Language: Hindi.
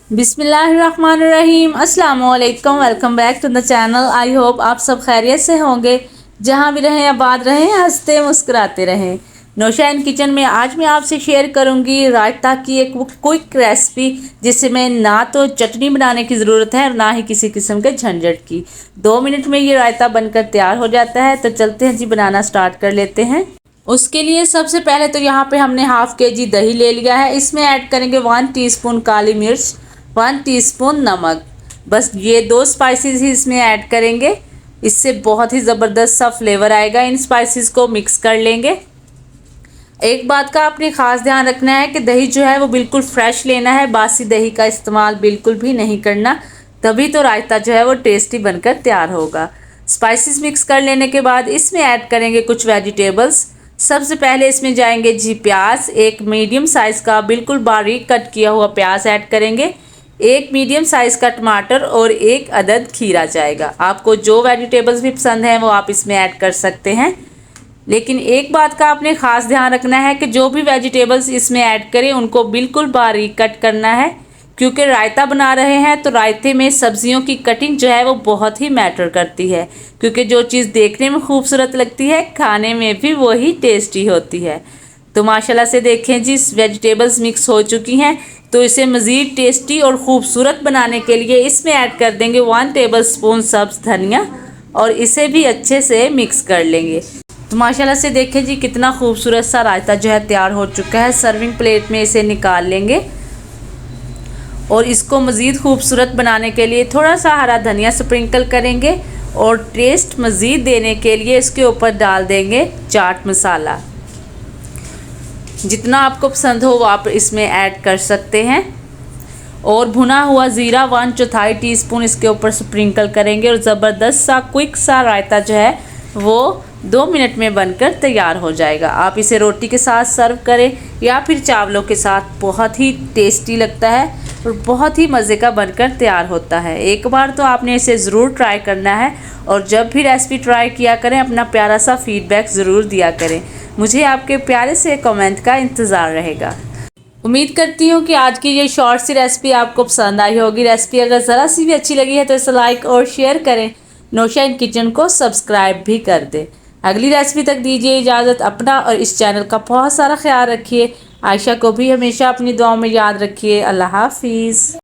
बिस्मिल्लाहिर्रहमानिर्रहीम अस्सलाम वालेकुम। Welcome back to the channel. I hope आप सब खैरियत से होंगे। जहाँ भी रहें आबाद रहें, हंसते मुस्कुराते रहें। नौशाइन किचन में आज मैं आपसे शेयर करूँगी रायता की एक क्विक रेसिपी, जिसमें ना तो चटनी बनाने की ज़रूरत है और ना ही किसी किस्म के झंझट की। 2 मिनट में ये रायता बनकर तैयार हो जाता है। तो चलते हैं जी, बनाना स्टार्ट कर लेते हैं। उसके लिए सबसे पहले तो यहाँ पे हमने हाफ केजी दही ले लिया है। इसमें ऐड करेंगे 1 टीस्पून काली मिर्च, 1 टीस्पून नमक। बस ये 2 स्पाइसेस ही इसमें ऐड करेंगे। इससे बहुत ही ज़बरदस्त सा फ्लेवर आएगा। इन स्पाइसेस को मिक्स कर लेंगे। एक बात का आपने ख़ास ध्यान रखना है कि दही जो है वो बिल्कुल फ्रेश लेना है। बासी दही का इस्तेमाल बिल्कुल भी नहीं करना, तभी तो रायता जो है वो टेस्टी बनकर तैयार होगा। स्पाइसेस मिक्स कर लेने के बाद इसमें ऐड करेंगे कुछ वेजिटेबल्स। सबसे पहले इसमें जाएंगे जी प्याज। एक मीडियम साइज़ का बिल्कुल बारीक कट किया हुआ प्याज ऐड करेंगे। एक मीडियम साइज़ का टमाटर और एक अदद खीरा जाएगा। आपको जो वेजिटेबल्स भी पसंद हैं वो आप इसमें ऐड कर सकते हैं। लेकिन एक बात का आपने ख़ास ध्यान रखना है कि जो भी वेजिटेबल्स इसमें ऐड करें उनको बिल्कुल बारीक कट करना है, क्योंकि रायता बना रहे हैं तो रायते में सब्जियों की कटिंग जो है वो बहुत ही मैटर करती है। क्योंकि जो चीज़ देखने में खूबसूरत लगती है, खाने में भी वही टेस्टी होती है। तो माशाल्लाह से देखें जी, वेजिटेबल्स मिक्स हो चुकी हैं। तो इसे मज़ीद टेस्टी और ख़ूबसूरत बनाने के लिए इसमें ऐड कर देंगे 1 टेबलस्पून सब्ज़ धनिया और इसे भी अच्छे से मिक्स कर लेंगे। तो माशाल्लाह से देखें जी, कितना खूबसूरत सा रायता जो है तैयार हो चुका है। सर्विंग प्लेट में इसे निकाल लेंगे और इसको मज़ीद खूबसूरत बनाने के लिए थोड़ा सा हरा धनिया स्प्रिंकल करेंगे और टेस्ट मज़ीद देने के लिए इसके ऊपर डाल देंगे चाट मसाला। जितना आपको पसंद हो वो आप इसमें ऐड कर सकते हैं। और भुना हुआ ज़ीरा 1/4 टीस्पून इसके ऊपर स्प्रिंकल करेंगे और ज़बरदस्त सा क्विक सा रायता जो है वो 2 मिनट में बनकर तैयार हो जाएगा। आप इसे रोटी के साथ सर्व करें या फिर चावलों के साथ, बहुत ही टेस्टी लगता है और बहुत ही मज़े का बनकर तैयार होता है। एक बार तो आपने इसे ज़रूर ट्राई करना है और जब भी रेसिपी ट्राई किया करें अपना प्यारा सा फीडबैक ज़रूर दिया करें। मुझे आपके प्यारे से कमेंट का इंतज़ार रहेगा। उम्मीद करती हूँ कि आज की ये शॉर्ट सी रेसिपी आपको पसंद आई होगी। रेसिपी अगर ज़रा सी भी अच्छी लगी है तो इसे लाइक और शेयर करें। नौशाइन किचन को सब्सक्राइब भी कर दें। अगली रेसिपी तक दीजिए इजाज़त। अपना और इस चैनल का बहुत सारा ख्याल रखिए। आयशा को भी हमेशा अपनी दुआओं में याद रखिए। अल्लाह हाफिज़।